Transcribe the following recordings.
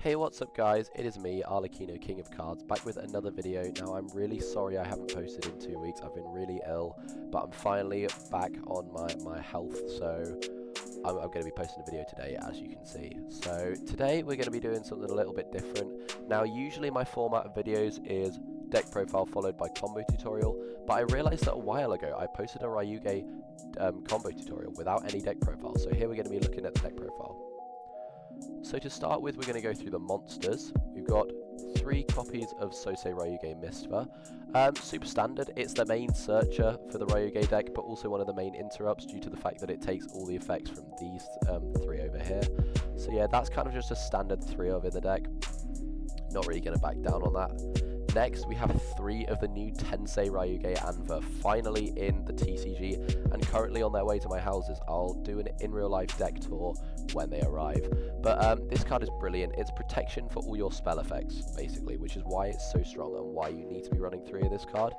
Hey, what's up guys, it is me, ALIN, King of Cards, back with another video. Now I'm really sorry I haven't posted in 2 weeks, I've been really ill, but I'm finally back on my health, so I'm going to be posting a video today, as you can see. So today we're going to be doing something a little bit different. Now usually my format of videos is deck profile followed by combo tutorial, but I realised that a while ago I posted a Ryu-ge combo tutorial without any deck profile, so here we're going to be looking at the deck profile. So to start with, we're going to go through the monsters. We've got 3 copies of Sosei Ryu-ge Mistva. Super standard, it's the main searcher for the Ryu-ge deck, but also one of the main interrupts due to the fact that it takes all the effects from these 3 over here. So yeah, that's kind of just a standard 3 over the deck. Not really going to back down on that. Next, we have 3 of the new Tensei Ryu-ge Anva finally in the TCG and currently on their way to my houses. I'll do an in real life deck tour when they arrive. But this card is brilliant. It's protection for all your spell effects, basically, which is why it's so strong and why you need to be running 3 of this card.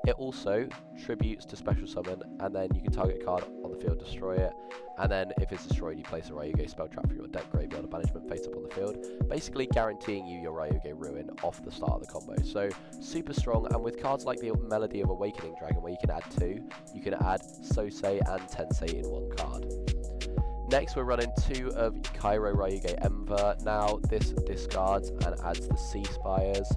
It also tributes to special summon, and then you can target a card on the field, destroy it, and then if it's destroyed, you place a Ryu-ge spell trap for your deck graveyard or banishment face up on the field, basically guaranteeing you your Ryu-ge ruin off the start of the combo. So super strong, and with cards like the Melody of Awakening Dragon, where you can add 2, you can add Sosei and Tensei in 1 card. Next, we're running 2 of Kairo Ryu-ge Emva. Now, this discards and adds the Sea Spires.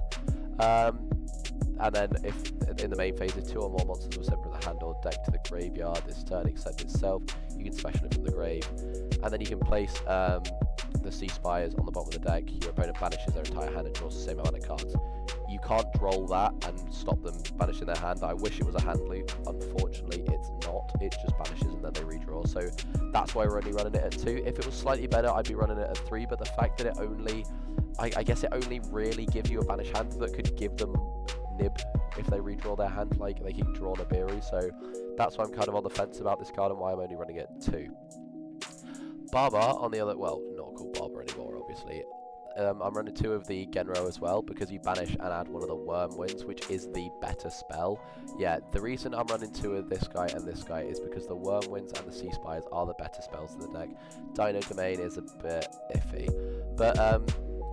And then, if in the main phase, if 2 or more monsters were sent from the hand or deck to the graveyard this turn except itself, you can special it from the grave. And then you can place the Sea Spires on the bottom of the deck. Your opponent banishes their entire hand and draws the same amount of cards. You can't droll that and stop them banishing their hand. I wish it was a hand loop. Unfortunately, it's not. It just banishes and then they redraw. So that's why we're only running it at 2. If it was slightly better, I'd be running it at 3. But the fact that it only, I guess it only really gives you a banish hand that could give them nib if they redraw their hand, like they can draw Nibiru. So that's why I'm kind of on the fence about this card and why I'm only running it at 2. Barber on the other, well, not called Barber anymore, obviously. I'm running 2 of the Genro as well, because you banish and add one of the Wormwinds, which is the better spell. Yeah, the reason I'm running 2 of this guy and this guy is because the Wormwinds and the Sea Spires are the better spells in the deck. Dino Domain is a bit iffy. But,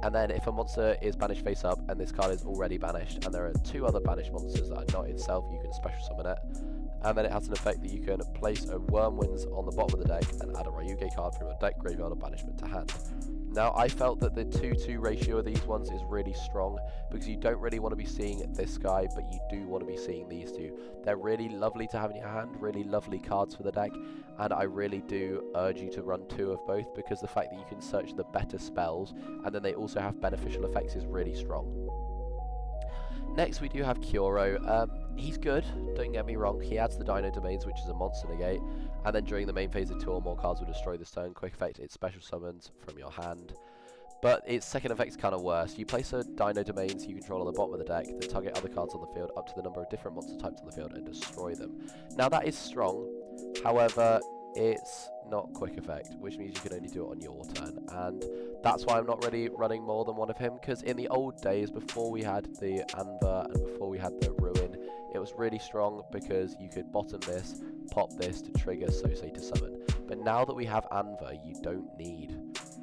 and then if a monster is banished face up and this card is already banished, and there are 2 other banished monsters that are not itself, you can special summon it. And then it has an effect that you can place a Wormwinds on the bottom of the deck and add a Ryu-ge card from your deck, graveyard, or banishment to hand. Now, I felt that the 2-2 ratio of these ones is really strong because you don't really want to be seeing this guy, but you do want to be seeing these 2. They're really lovely to have in your hand, really lovely cards for the deck, and I really do urge you to run 2 of both because the fact that you can search the better spells and then they also have beneficial effects is really strong. Next, we do have Kyoro. He's good, don't get me wrong. He adds the Dino Domains, which is a monster negate, and then during the main phase of 2 or more cards will destroy this turn. Quick effect, it's special summons from your hand. But its second effect is kind of worse. You place a Dino Domains you control on the bottom of the deck, then target other cards on the field up to the number of different monster types on the field and destroy them. Now that is strong, however, it's not quick effect, which means you can only do it on your turn, and that's why I'm not really running more than 1 of him, because in the old days, before we had the Anva and before we had the Ruin, it was really strong because you could bottom this, pop this to trigger Sosei to summon. But now that we have Anva, you don't need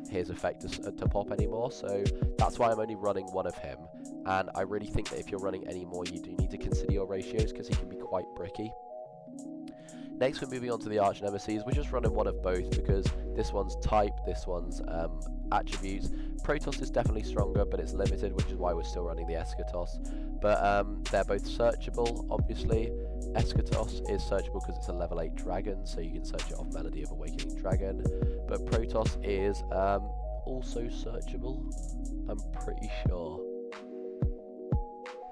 his effect to pop anymore, so that's why I'm only running 1 of him, and I really think that if you're running any more, you do need to consider your ratios because he can be quite bricky. Next, we're moving on to the Arch Nemesis. We're just running 1 of both because this one's type, this one's attributes. Protoss is definitely stronger, but it's limited, which is why we're still running the Eschatos. But they're both searchable, obviously. Eschatos is searchable because it's a level 8 dragon, so you can search it off Melody of Awakening Dragon. But Protoss is also searchable, I'm pretty sure.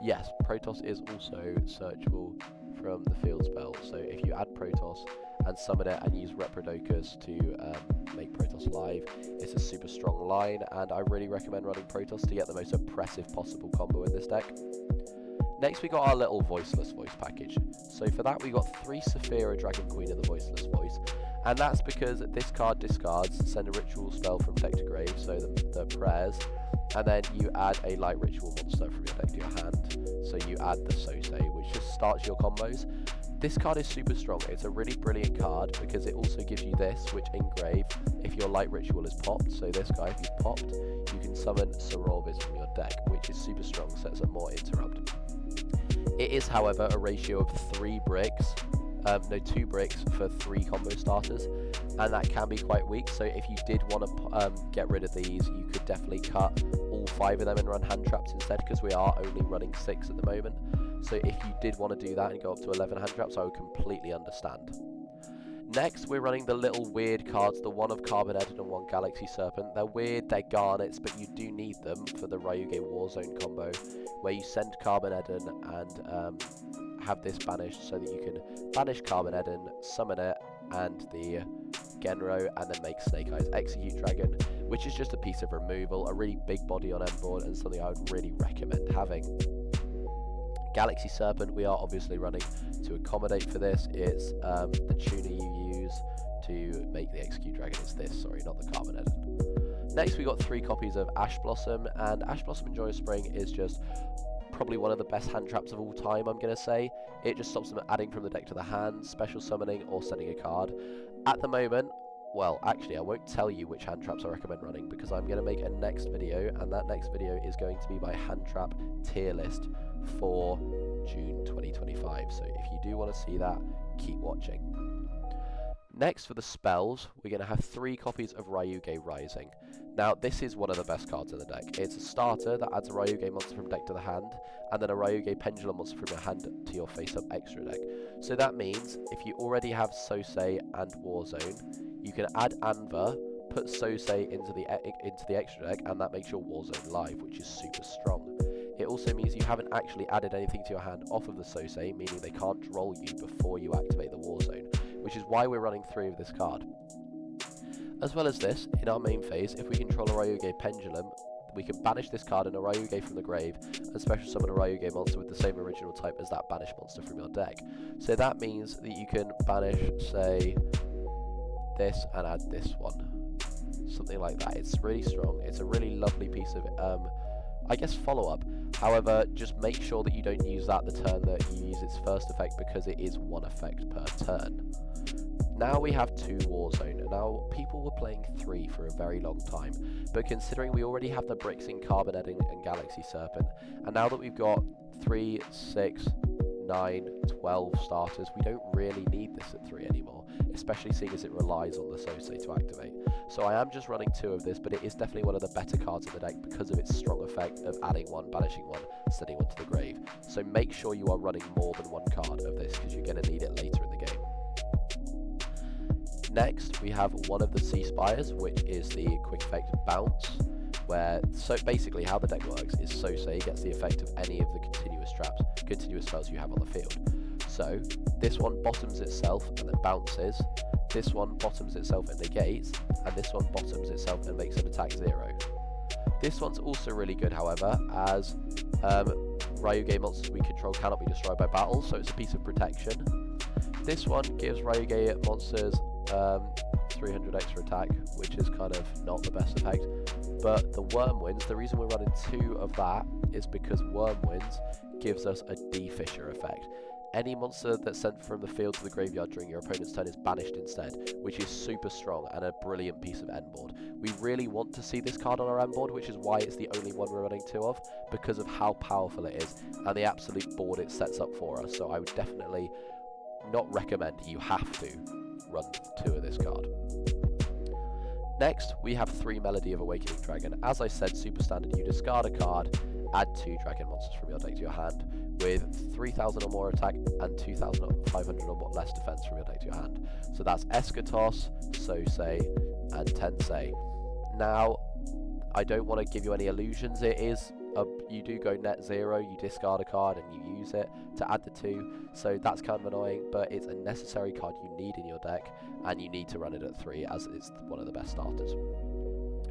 Yes, Protoss is also searchable from the field spell, so if you add Protoss and summon it and use Reprodokus to make Protoss live, it's a super strong line, and I really recommend running Protoss to get the most oppressive possible combo in this deck. Next, we got our little Voiceless Voice package. So for that, we got 3 Saphira Dragon Queen of the Voiceless Voice, and that's because this card discards, send a ritual spell from deck to grave, so the prayers, and then you add a light ritual monster from your deck to your hand. So you add the Sosei, which just starts your combos. This card is super strong. It's a really brilliant card because it also gives you this, which engrave if your light ritual is popped. So this guy, if he's popped, you can summon Sorovis from your deck, which is super strong, sets up more interrupt. It is, however, a ratio of 2 bricks for 3 combo starters, and that can be quite weak. So if you did want to get rid of these, you could definitely cut all 5 of them and run hand traps instead, because we are only running 6 at the moment. So if you did want to do that and go up to 11 hand traps, I would completely understand. Next, we're running the little weird cards, the 1 of Carbon Edit and 1 Galaxy Serpent. They're weird, they're garnets, but you do need them for the Ryu-ge Warzone combo, where you send Carbon Eden and have this banished so that you can banish Carbon Eden, summon it, and the Genro, and then make Snake Eyes Execute Dragon, which is just a piece of removal, a really big body on end board, and something I would really recommend having. Galaxy Serpent we are obviously running to accommodate for this. It's the tuner you use to make the Execute Dragon. It's this, sorry, not the Carbon Edit. Next we got 3 copies of Ash Blossom, and Ash Blossom and Joy of Spring is just probably one of the best hand traps of all time, I'm going to say. It just stops them adding from the deck to the hand, special summoning, or sending a card. At the moment, well, actually, I won't tell you which hand traps I recommend running, because I'm going to make a next video, and that next video is going to be my hand trap tier list for June 2025. So if you do want to see that, keep watching. Next, for the spells, we're going to have 3 copies of Ryu-ge Rising. Now, this is one of the best cards in the deck. It's a starter that adds a Ryu-ge monster from deck to the hand, and then a Ryu-ge Pendulum monster from your hand to your face-up extra deck. So that means, if you already have Sosei and Warzone, you can add Anva, put Sosei into the extra deck, and that makes your Warzone live, which is super strong. It also means you haven't actually added anything to your hand off of the Sosei, meaning they can't troll you before you activate the Warzone, which is why we're running 3 of this card. As well as this, in our main phase, if we control a Ryu-ge Pendulum, we can banish this card in a Ryu-ge from the grave, and special summon a Ryu-ge monster with the same original type as that banished monster from your deck. So that means that you can banish, say, this and add this one. Something like that. It's really strong. It's a really lovely piece of, I guess, follow-up. However, just make sure that you don't use that the turn that you use its first effect, because it is 1 effect per turn. Now we have 2 Warzone. Now, people were playing 3 for a very long time, but considering we already have the bricks in Carbon Edit and Galaxy Serpent, and now that we've got 3, 6, 9, 12 starters, we don't really need this at 3 anymore, especially seeing as it relies on the Sosei to activate. So I am just running 2 of this, but it is definitely one of the better cards in the deck because of its strong effect of adding 1, banishing 1, sending 1 to the grave. So make sure you are running more than 1 card of this, because you're going to need it later in the game. Next, we have one of the Sea Spires, which is the quick effect Bounce, where, so basically how the deck works is Sosei gets the effect of any of the continuous spells you have on the field. So, this one bottoms itself and then bounces, this one bottoms itself and negates, and this one bottoms itself and makes an attack 0. This one's also really good, however, as Ryu-ge monsters we control cannot be destroyed by battle, so it's a piece of protection. This one gives Ryu-ge monsters 300 extra attack, which is kind of not the best effect, but the Wormwinds, the reason we're running 2 of that is because Wormwinds gives us a D-Fisher effect. Any monster that's sent from the field to the graveyard during your opponent's turn is banished instead, which is super strong and a brilliant piece of end board. We really want to see this card on our end board, which is why it's the only one we're running 2 of, because of how powerful it is and the absolute board it sets up for us. So I would definitely not recommend, you have to run 2 of this card. Next, we have 3 Melody of Awakening Dragon. As I said, super standard, you discard a card, add 2 dragon monsters from your deck to your hand, with 3,000 or more attack and 2,500 or more less defense from your deck to your hand. So that's Eschatos, Sosei, and Tensei. Now, I don't want to give you any illusions. It is you do go net 0, you discard a card and you use it to add the 2, so that's kind of annoying, but it's a necessary card you need in your deck, and you need to run it at 3 as it's one of the best starters.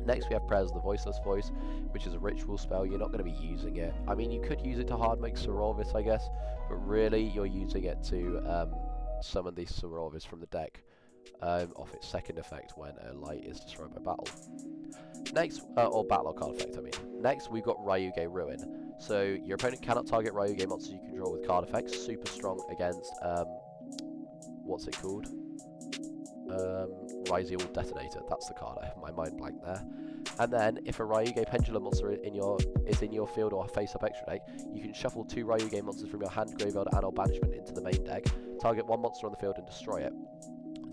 Next we have Prayers of the Voiceless Voice, which is a ritual spell. You're not going to be using it. I mean, you could use it to hard make Sorovis, I guess, but really you're using it to summon these Sorovis from the deck off its second effect when a light is destroyed by battle. Next, or battle card effect, I mean. Next, we've got Ryu-ge Ruin. So, your opponent cannot target Ryu-ge monsters you control with card effects. Super strong against, what's it called? Ryu-ge Detonator. That's the card. I have my mind blank there. And then, if a Ryu-ge Pendulum monster is in your field or face-up extra deck, you can shuffle 2 Ryu-ge monsters from your hand, graveyard, and/or banishment into the main deck, target 1 monster on the field, and destroy it.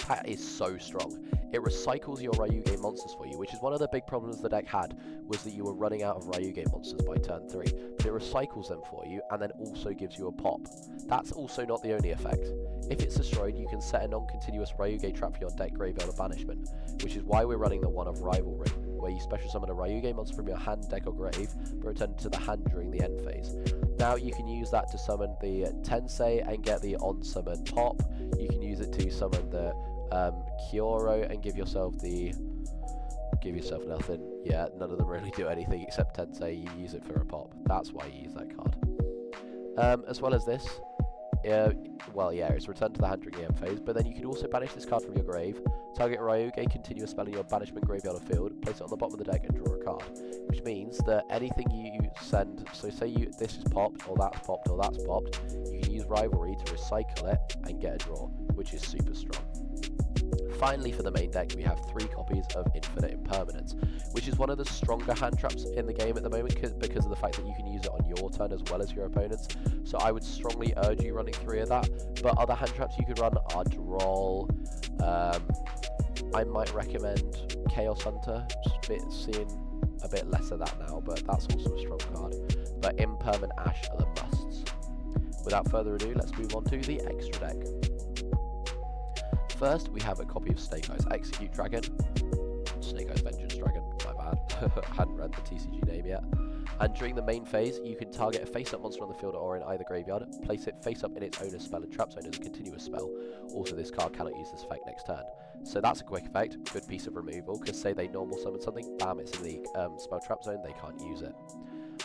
That is so strong. It recycles your Ryu-ge monsters for you, which is one of the big problems the deck had, was that you were running out of Ryu-ge monsters by turn 3. But it recycles them for you, and then also gives you a pop. That's also not the only effect. If it's destroyed, you can set a non-continuous Ryu-ge trap for your deck, graveyard, or banishment, which is why we're running the one of Rivalry, where you special summon a Ryu-ge monster from your hand, deck, or grave, but return it to the hand during the end phase. Now you can use that to summon the Tensei and get the on-summon pop. You can use it to summon the Kyoro and give yourself nothing. Yeah, none of them really do anything except Tensei. You use it for a pop. That's why you use that card. As well as this, it's returned to the hand during the end phase, but then you can also banish this card from your grave, target Ryu-ge continuous spell in your banishment, graveyard, or field, place it on the bottom of the deck, and draw a card. Which means that anything you send, so say this is popped, or that's popped, or that's popped, you can use Rivalry to recycle it and get a draw, which is super strong. Finally, for the main deck, we have 3 copies of Infinite Impermanence, which is one of the stronger hand traps in the game at the moment because of the fact that you can use it on your turn as well as your opponent's. So I would strongly urge you running 3 of that. But other hand traps you could run are Droll. I might recommend Chaos Hunter, seeing a bit less of that now, but that's also a strong card. But Imperm and Ash are the musts. Without further ado, let's move on to the extra deck. First, we have a copy of Snake Eyes Execute Dragon. Snake Eyes Vengeance Dragon, my bad. I hadn't read the TCG name yet. And during the main phase, you can target a face-up monster on the field or in either graveyard, place it face-up in its owner's spell and trap zone as a continuous spell. Also, this card cannot use this effect next turn. So that's a quick effect, good piece of removal, because say they normal summon something, bam, it's in the spell trap zone, they can't use it.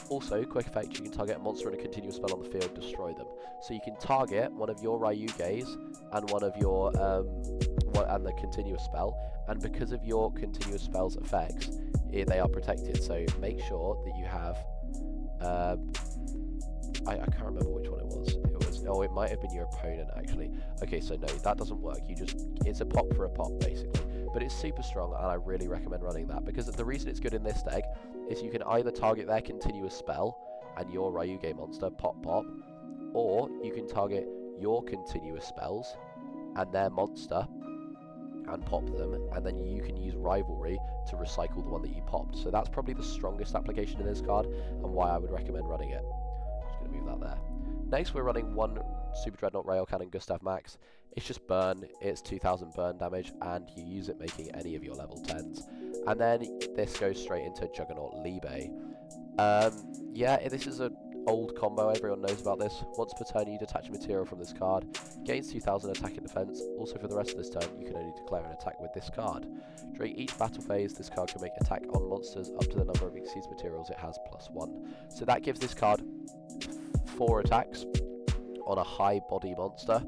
Also, quick effect, you can target a monster and a continuous spell on the field, destroy them. So you can target one of your Ryu-ge's and one of your, and the continuous spell, and because of your continuous spell's effects, they are protected. So make sure that you have, I can't remember which one it was. It might have been your opponent actually. Okay, so no, that doesn't work. It's a pop for a pop basically. But it's super strong, and I really recommend running that, because the reason it's good in this deck is you can either target their continuous spell and your Ryu-ge monster, pop, or you can target your continuous spells and their monster and pop them, and then you can use Rivalry to recycle the one that you popped. So that's probably the strongest application in this card, and why I would recommend running it. Just going to move that there. Next, we're running 1 Super Dreadnought Rail Cannon Gustav Max. It's just burn, it's 2000 burn damage, and you use it making any of your level 10s. And then this goes straight into Juggernaut Libe. This is an old combo, everyone knows about this. Once per turn, you detach a material from this card, gains 2000 attack and defense. Also, for the rest of this turn, you can only declare an attack with this card. During each battle phase, this card can make attack on monsters up to the number of exceeds materials it has +1. So that gives this card 4 attacks on a high body monster,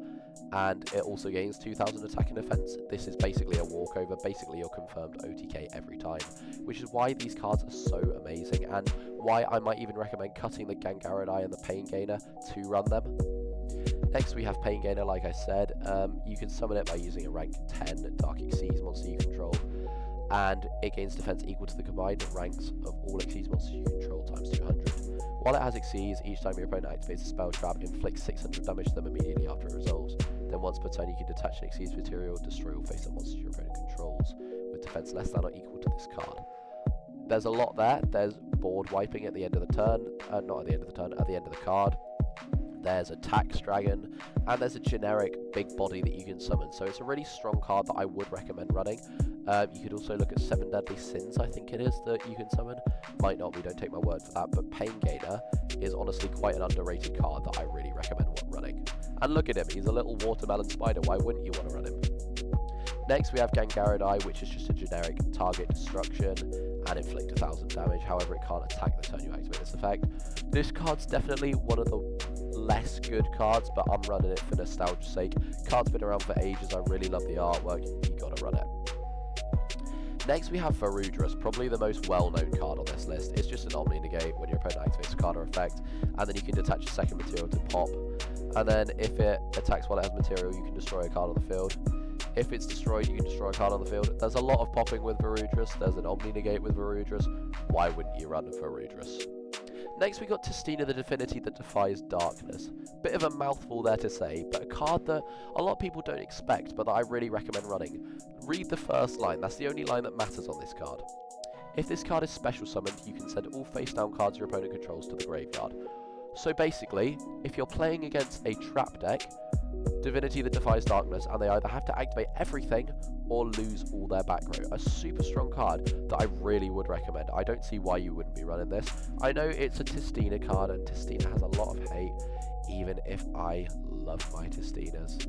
and it also gains 2000 attack and defense. This is basically a walkover, basically your confirmed OTK every time, which is why these cards are so amazing, and why I might even recommend cutting the Gangarodai and the Pain Gainer to run them. Next, we have Pain Gainer, like I said. You can summon it by using a rank 10 Dark Exceeds monster you control, and it gains defense equal to the combined ranks of all Exceeds monsters you control times 200. While it has Exceeds, each time your opponent activates a spell trap, inflicts 600 damage to them immediately after it resolves. Then once per turn, you can detach an Exceeds material, destroy all face-up monsters your opponent controls, with defense less than or equal to this card. There's a lot there. There's board wiping at the end of the turn, not at the end of the turn, at the end of the card. There's a Tax Dragon, and there's a generic big body that you can summon. So it's a really strong card that I would recommend running. You could also look at 7 Deadly Sins, I think it is, that you can summon. Might not be, don't take my word for that, but Pain Gainer is honestly quite an underrated card that I really recommend running. And look at him, he's a little watermelon spider, why wouldn't you want to run him? Next we have Gangarodai, which is just a generic target destruction and inflict 1000 damage, however it can't attack the turn you activate this effect. This card's definitely one of the less good cards, but I'm running it for nostalgia's sake. Card's been around for ages, I really love the artwork, you gotta run it. Next we have Varudras, probably the most well-known card on this list. It's just an Omni Negate when your opponent activates a card or effect, and then you can detach a second material to pop. And then if it attacks while it has material, you can destroy a card on the field. If it's destroyed, you can destroy a card on the field. There's a lot of popping with Varudras. There's an Omni Negate with Varudras. Why wouldn't you run Varudras? Next we got Testina, the Divinity that defies darkness. Bit of a mouthful there to say, but a card that a lot of people don't expect, but that I really recommend running. Read the first line, that's the only line that matters on this card. If this card is special summoned, you can send all face down cards your opponent controls to the graveyard. So basically, if you're playing against a trap deck, Divinity that defies darkness, and they either have to activate everything or lose all their back row. A super strong card that I really would recommend. I don't see why you wouldn't be running this. I know it's a Testina card, and Testina has a lot of hate, even if I love my Testinas.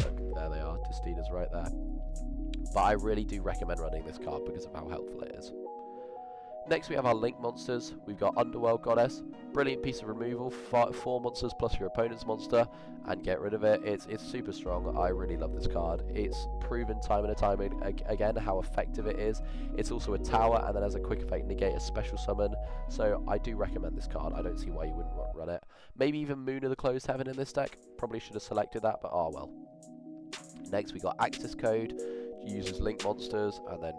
Look, there they are, Testinas right there. But I really do recommend running this card because of how helpful it is. Next we have our Link monsters. We've got Underworld Goddess, brilliant piece of removal, 4 monsters plus your opponent's monster, and get rid of it. It's super strong. I really love this card. It's proven time and time again how effective it is. It's also a tower, and then as a quick effect negate a special summon, so I do recommend this card. I don't see why you wouldn't run it. Maybe even Moon of the Closed Heaven in this deck. Probably should have selected that, but oh well. Next we got Access Code, uses Link monsters, and then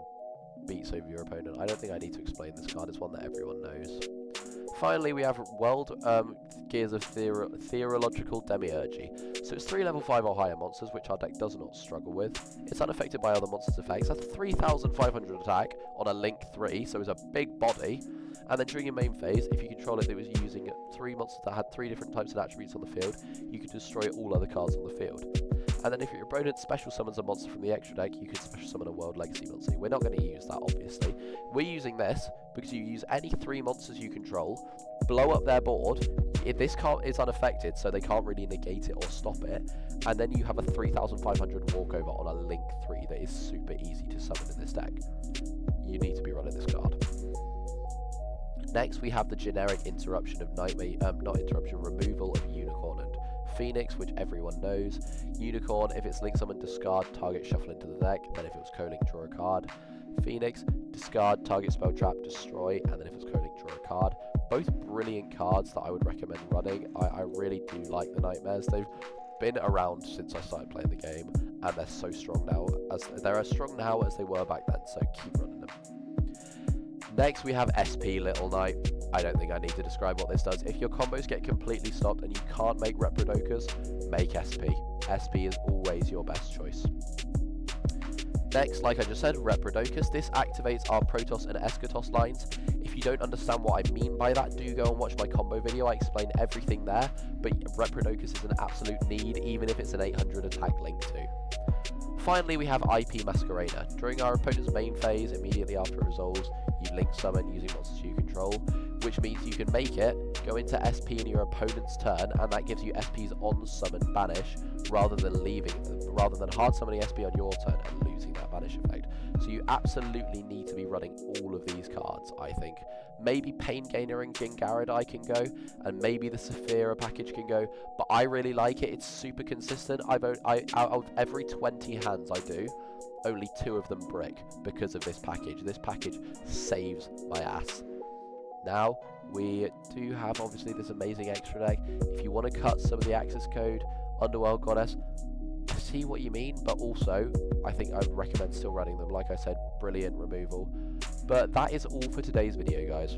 beats over your opponent. I don't think I need to explain this card, it's one that everyone knows. Finally we have World Gears of Theological Demiurgy. So it's 3 level 5 or higher monsters, which our deck does not struggle with. It's unaffected by other monsters' effects. That's 3,500 attack on a Link 3, so it's a big body. And then during your main phase, if you control it, it was using 3 monsters that had 3 different types of attributes on the field, you could destroy all other cards on the field. And then if your opponent special summons a monster from the extra deck, you can special summon a World Legacy monster. We're not going to use that, obviously. We're using this because you use any 3 monsters you control, blow up their board. If this card is unaffected, so they can't really negate it or stop it, and then you have a 3,500 walkover on a Link 3 that is super easy to summon in this deck. You need to be running this card. Next, we have the generic interruption of removal of Unicorn and Phoenix, which everyone knows. Unicorn, if it's Link Summon, discard, target shuffle into the deck, and then if it was co-link, draw a card. Phoenix, discard, target spell trap, destroy, and then if it's co-link, draw a card. Both brilliant cards that I would recommend running. I really do like the Nightmares. They've been around since I started playing the game, and they're so strong now. They're as strong now as they were back then, so keep running them. Next we have SP Little Knight. I don't think I need to describe what this does. If your combos get completely stopped and you can't make Reprodokas, make SP. SP is always your best choice. Next, like I just said, Reprodokas. This activates our Protoss and Eschatos lines. If you don't understand what I mean by that, do go and watch my combo video. I explain everything there, but Reprodokas is an absolute need, even if it's an 800 attack Link too. Finally, we have IP Masquerader. During our opponent's main phase, immediately after it resolves, you Link Summon using monsters you control, which means you can make it go into SP in your opponent's turn, and that gives you SP's on summon banish rather than hard summoning SP on your turn and losing that banish effect. So you absolutely need to be running all of these cards, I think. Maybe Pain Gainer and Gingaradai can go, and maybe the Saphira package can go, but I really like it. It's super consistent. Out of every 20 hands I do, only 2 of them brick because of this package. This package saves my ass. Now, we do have, obviously, this amazing extra deck. If you want to cut some of the access code, Underworld Goddess, I see what you mean, but also, I think I would recommend still running them. Like I said, brilliant removal. But that is all for today's video, guys.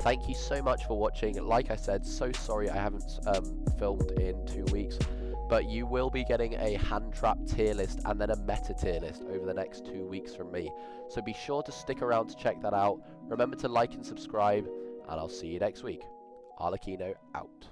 Thank you so much for watching. Like I said, so sorry I haven't filmed in 2 weeks, but you will be getting a hand trap tier list and then a meta tier list over the next 2 weeks from me. So be sure to stick around to check that out. Remember to like and subscribe, and I'll see you next week. Arlecchino out.